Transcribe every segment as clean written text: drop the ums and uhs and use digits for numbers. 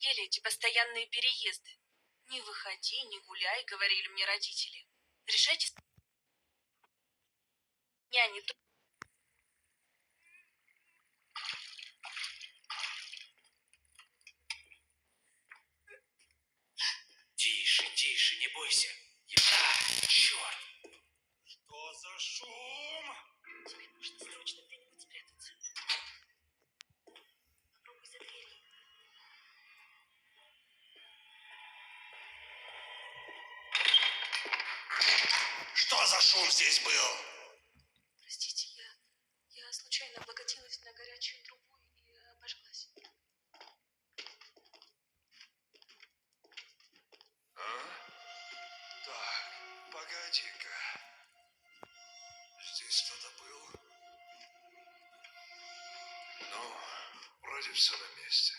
Еле эти постоянные переезды. Не выходи, не гуляй, говорили мне родители. Решайте меня не то. Тише, тише, не бойся. Черт. Что за шум? Тебе нужно срочно где-нибудь спрятаться. Попробуй за дверью. Что за шум здесь был? Простите, я случайно облокотилась на горячую трубу и обожглась. Так, погоди-ка. Здесь кто-то был? Ну, вроде все на месте.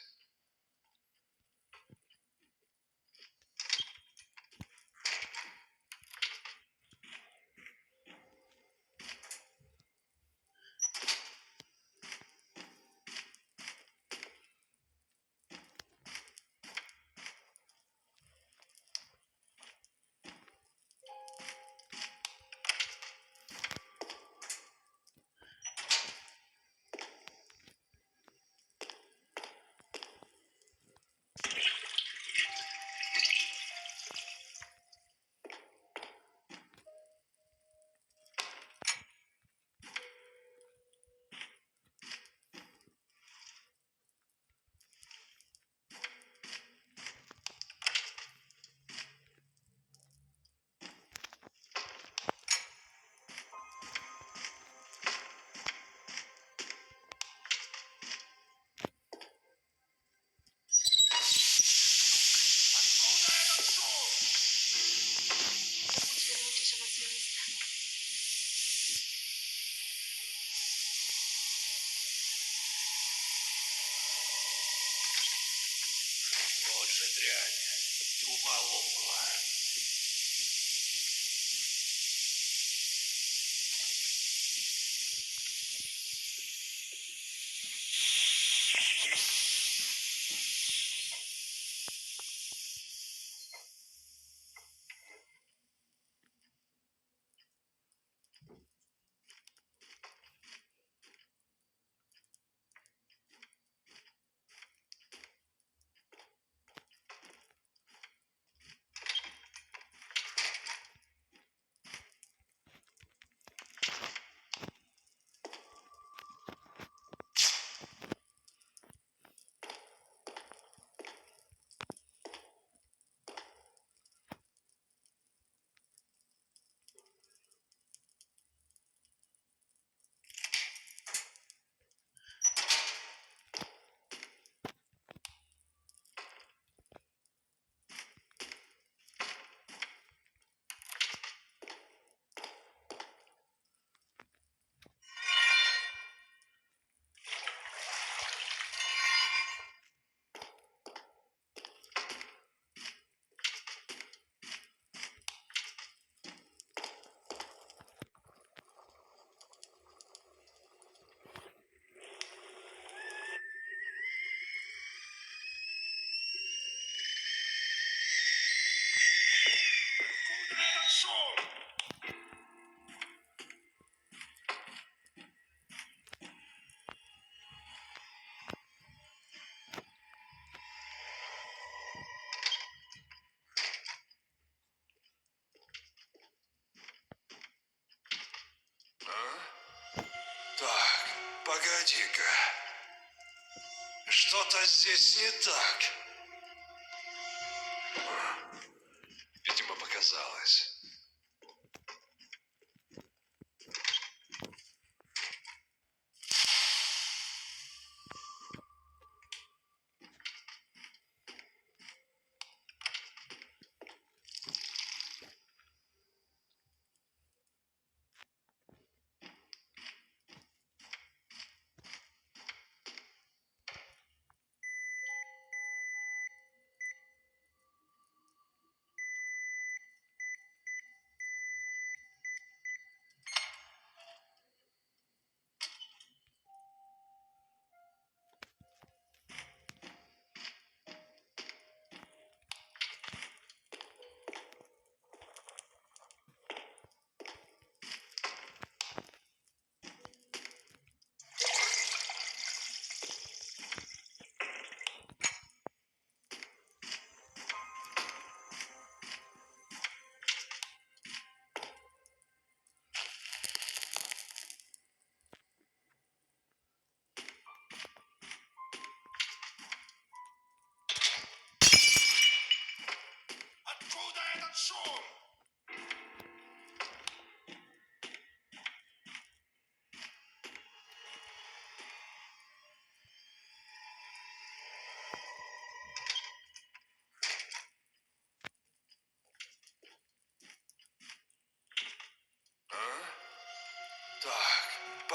Забудь вернуть все на свои места. Вот же дрянь. Труба лопнула. Откуда этот шум? Так, погоди-ка. Что-то здесь не так. Видимо, показалось.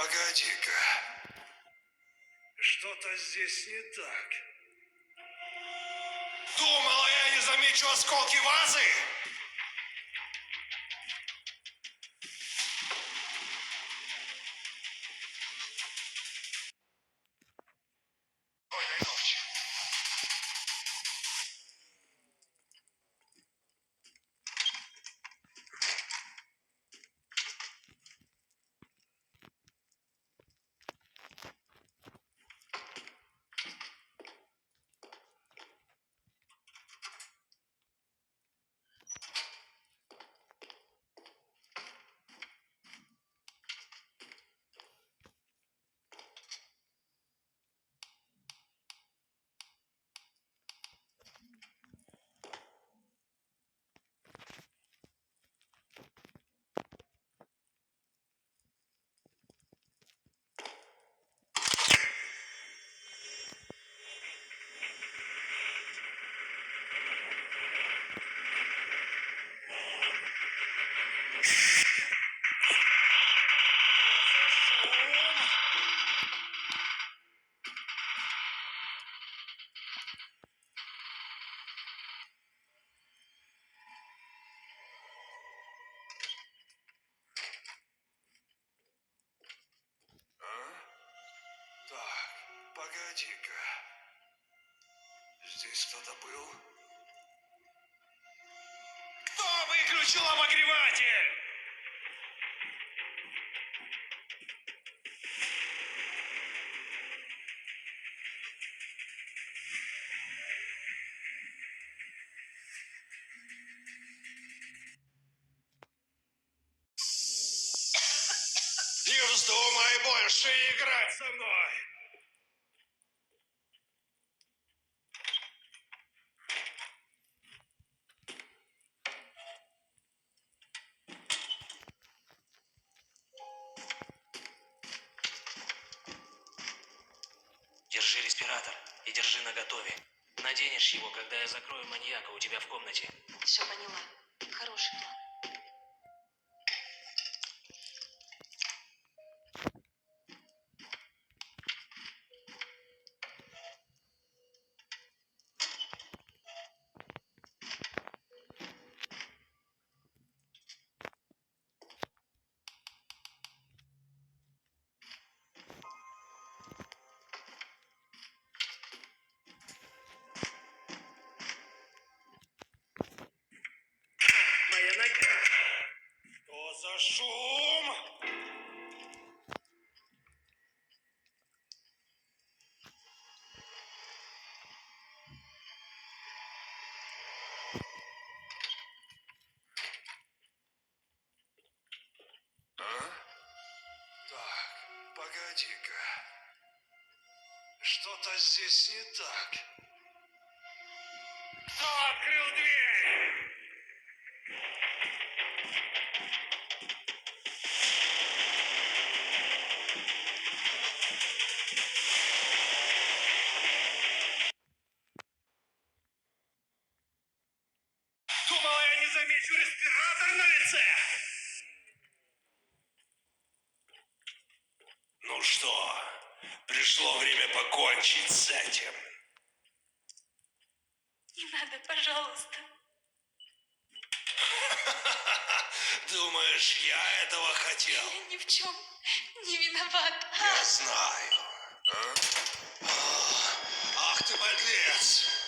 погоди-ка. Что-то здесь не так. Думала, я не замечу осколки вазы? Спокойной ночи. Так, погоди-ка. Здесь кто-то был? Кто выключил обогреватель? Не вздумай больше играть со мной! Держи респиратор и держи наготове. Наденешь его, когда я закрою маньяка у тебя в комнате. Все поняла. Хороший план. Моя нога! Что за шум? Так, погоди-ка. Что-то здесь не так. Кто открыл дверь? Думала, я не замечу респиратор на лице. Ну что, пришло время покончить с этим. Не надо, пожалуйста. Думаешь, я этого хотел? Я ни в чем не виновата. Я знаю. Ах ты подлец!